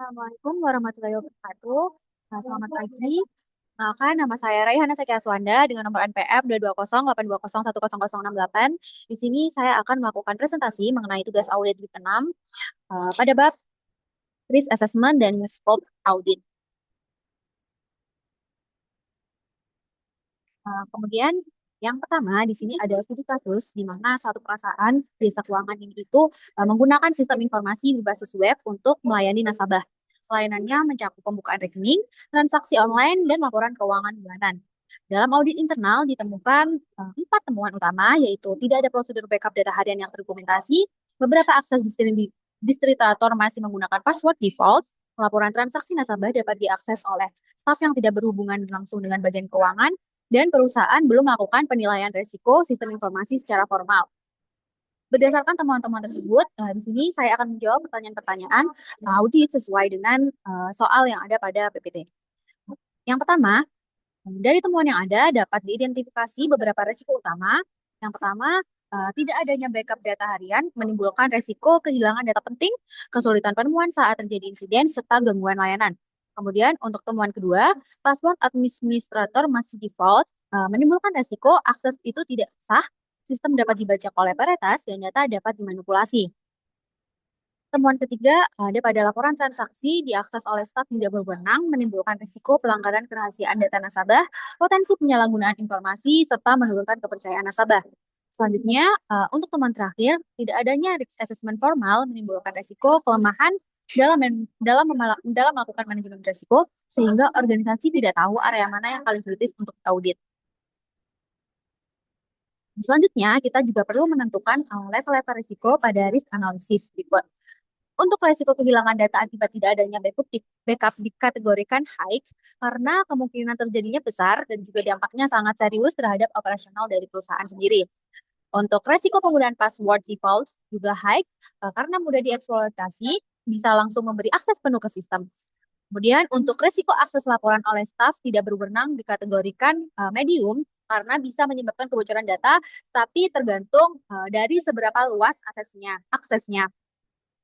Assalamualaikum warahmatullahi wabarakatuh. Selamat pagi. Kenalkan, nama saya Raihana Seki Aswanda dengan nomor NPM 22082010068. Di sini saya akan melakukan presentasi mengenai tugas audit week 6 pada bab risk assessment dan scope audit. Kemudian yang pertama di sini ada studi kasus di mana suatu perusahaan jasa keuangan ini itu menggunakan sistem informasi berbasis web untuk melayani nasabah. Pelayanannya mencakup pembukaan rekening, transaksi online, dan laporan keuangan bulanan. Dalam audit internal ditemukan empat temuan utama, yaitu tidak ada prosedur backup data harian yang terdokumentasi, beberapa akses distributor masih menggunakan password default, laporan transaksi nasabah dapat diakses oleh staf yang tidak berhubungan langsung dengan bagian keuangan, dan perusahaan belum melakukan penilaian risiko sistem informasi secara formal. Berdasarkan temuan-temuan tersebut, di sini saya akan menjawab pertanyaan-pertanyaan audit sesuai dengan soal yang ada pada PPT. Yang pertama, dari temuan yang ada dapat diidentifikasi beberapa risiko utama. Yang pertama, tidak adanya backup data harian menimbulkan risiko kehilangan data penting, kesulitan penemuan saat terjadi insiden, serta gangguan layanan. Kemudian untuk temuan kedua, password administrator masih default, menimbulkan risiko akses itu tidak sah, sistem dapat dibaca oleh peretas, dan data dapat dimanipulasi. Temuan ketiga, ada pada laporan transaksi diakses oleh staf tidak berwenang menimbulkan risiko pelanggaran kerahasiaan data nasabah, potensi penyalahgunaan informasi, serta menurunkan kepercayaan nasabah. Selanjutnya, untuk temuan terakhir, tidak adanya risk assessment formal menimbulkan risiko kelemahan dalam melakukan manajemen risiko, sehingga organisasi tidak tahu area mana yang paling kritis untuk audit. Selanjutnya, kita juga perlu menentukan level-level risiko pada risk analysis. Untuk risiko kehilangan data akibat tidak adanya backup dikategorikan high karena kemungkinan terjadinya besar dan juga dampaknya sangat serius terhadap operasional dari perusahaan sendiri. Untuk risiko penggunaan password default juga high karena mudah dieksploitasi, bisa langsung memberi akses penuh ke sistem. Kemudian untuk risiko akses laporan oleh staf tidak berwenang dikategorikan medium karena bisa menyebabkan kebocoran data, tapi tergantung dari seberapa luas aksesnya.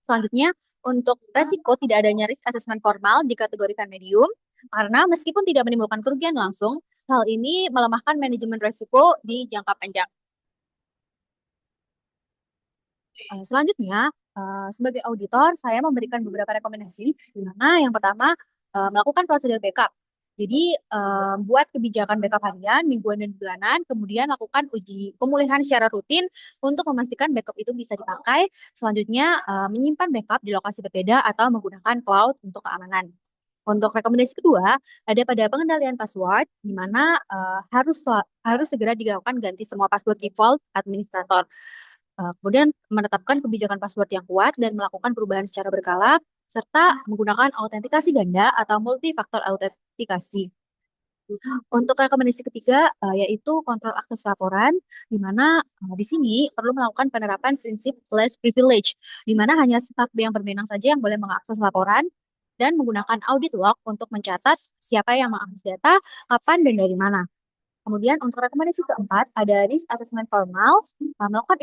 Selanjutnya, untuk resiko tidak adanya risk assessment formal dikategorikan medium, karena meskipun tidak menimbulkan kerugian langsung, hal ini melemahkan manajemen resiko di jangka panjang. Selanjutnya, sebagai auditor, saya memberikan beberapa rekomendasi, di mana yang pertama, melakukan prosedur backup. Jadi, buat kebijakan backup harian, mingguan, dan bulanan, kemudian lakukan uji pemulihan secara rutin untuk memastikan backup itu bisa dipakai. Selanjutnya, menyimpan backup di lokasi berbeda atau menggunakan cloud untuk keamanan. Untuk rekomendasi kedua, ada pada pengendalian password, di mana harus segera dilakukan ganti semua password default administrator. Kemudian menetapkan kebijakan password yang kuat dan melakukan perubahan secara berkala, serta menggunakan autentikasi ganda atau multi-faktor autentikasi. Untuk rekomendasi ketiga, yaitu kontrol akses laporan, di mana di sini perlu melakukan penerapan prinsip less privilege, di mana hanya staf yang berwenang saja yang boleh mengakses laporan, dan menggunakan audit log untuk mencatat siapa yang mengakses data, kapan, dan dari mana. Kemudian untuk rekomendasi keempat, ada risk assessment formal, melakukan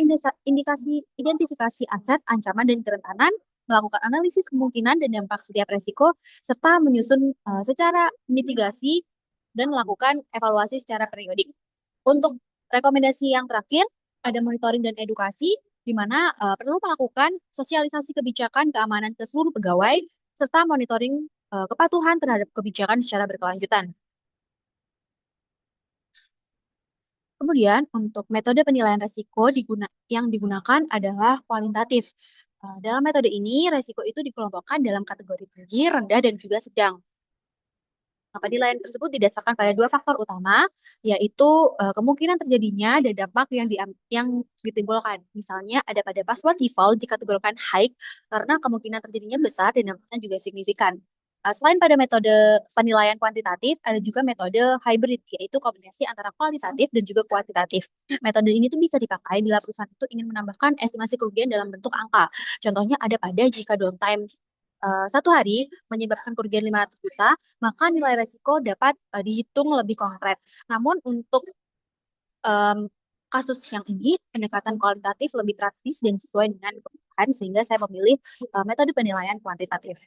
identifikasi aset, ancaman, dan kerentanan, melakukan analisis kemungkinan dan dampak setiap resiko, serta menyusun secara mitigasi dan melakukan evaluasi secara periodik. Untuk rekomendasi yang terakhir, ada monitoring dan edukasi, di mana perlu melakukan sosialisasi kebijakan keamanan ke seluruh pegawai, serta monitoring kepatuhan terhadap kebijakan secara berkelanjutan. Kemudian, untuk metode penilaian risiko yang digunakan adalah kualitatif. Dalam metode ini, risiko itu dikelompokkan dalam kategori tinggi, rendah, dan juga sedang. Penilaian tersebut didasarkan pada dua faktor utama, yaitu kemungkinan terjadinya dan dampak yang ditimbulkan. Misalnya, ada pada password default dikategorikan high karena kemungkinan terjadinya besar dan dampaknya juga signifikan. Selain pada metode penilaian kuantitatif, ada juga metode hybrid, yaitu kombinasi antara kualitatif dan juga kuantitatif. Metode ini tuh bisa dipakai bila perusahaan itu ingin menambahkan estimasi kerugian dalam bentuk angka. Contohnya ada pada jika downtime satu hari menyebabkan kerugian 500 juta, maka nilai resiko dapat dihitung lebih konkret. Namun untuk em, kasus yang ini, pendekatan kualitatif lebih praktis dan sesuai dengan kebutuhan, sehingga saya memilih metode penilaian kuantitatif.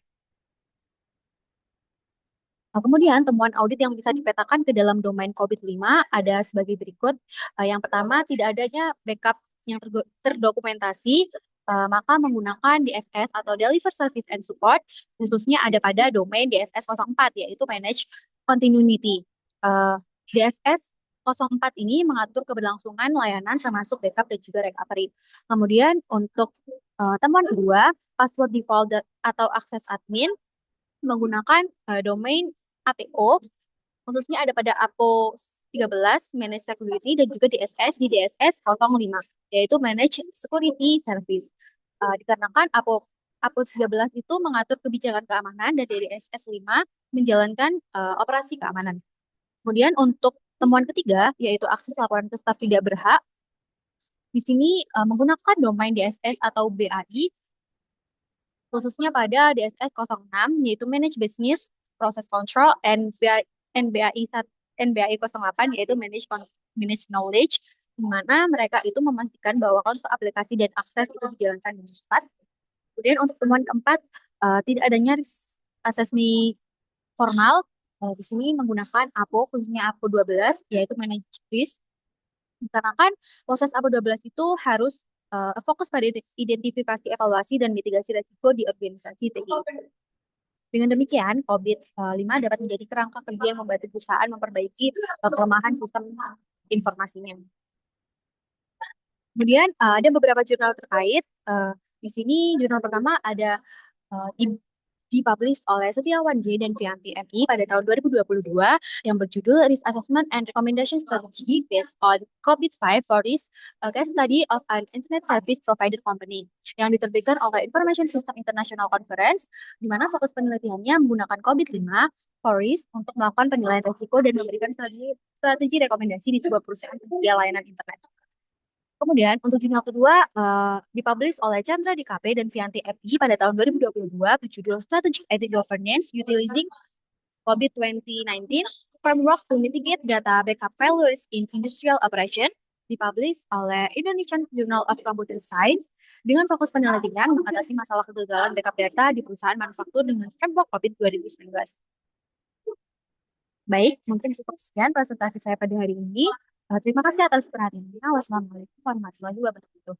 Kemudian temuan audit yang bisa dipetakan ke dalam domain COVID-5 ada sebagai berikut. Yang pertama, tidak adanya backup yang terdokumentasi, maka menggunakan DSS atau Deliver Service and Support, khususnya ada pada domain DSS 04, yaitu Manage Continuity. DSS 04 ini mengatur keberlangsungan layanan termasuk backup dan juga recovery. Kemudian untuk temuan kedua, password default atau akses admin menggunakan domain APO, khususnya ada pada APO 13, Manage Security, dan juga DSS di DSS 05, yaitu Manage Security Service. Dikarenakan APO 13 itu mengatur kebijakan keamanan dan dari DSS 5 menjalankan operasi keamanan. Kemudian untuk temuan ketiga, yaitu akses laporan ke staf tidak berhak, di sini menggunakan domain DSS atau BAI, khususnya pada DSS 06, yaitu Manage Business Process Control, NBAI 08, yaitu Manage Knowledge, di mana mereka itu memastikan bahwa konsep aplikasi dan akses itu dijalankan dengan cepat. Kemudian untuk temuan keempat, tidak adanya assessment formal, di sini menggunakan APO, khususnya APO 12, yaitu Manage Risk, dikarenakan proses APO 12 itu harus fokus pada identifikasi, evaluasi, dan mitigasi risiko di organisasi TI. Dengan demikian, COVID-5 dapat menjadi kerangka kerja yang membantu perusahaan memperbaiki kelemahan sistem informasinya. Kemudian ada beberapa jurnal terkait. Di sini jurnal pertama ada dipublish oleh Setiawan J dan Vianti MI pada tahun 2022 yang berjudul Risk Assessment and Recommendation Strategy Based on COVID-5 for Risk, a Case Study of an Internet Service Provider Company, yang diterbitkan oleh Information System International Conference, di mana fokus penelitiannya menggunakan COVID-5 for Risk untuk melakukan penilaian risiko dan memberikan strategi rekomendasi di sebuah perusahaan penyedia layanan internet. Kemudian untuk jurnal kedua dipublish oleh Chandra DKP dan Vianti FI pada tahun 2022 berjudul Strategic IT Governance Utilizing COVID-2019 Framework to Mitigate Data Backup Failures in Industrial Operation, dipublish oleh Indonesian Journal of Computer Science dengan fokus penelitian mengatasi masalah kegagalan backup data di perusahaan manufaktur dengan framework COVID 2019. Baik, mungkin cukup sekian presentasi saya pada hari ini. Terima kasih atas perhatiannya. Wassalamualaikum warahmatullahi wabarakatuh.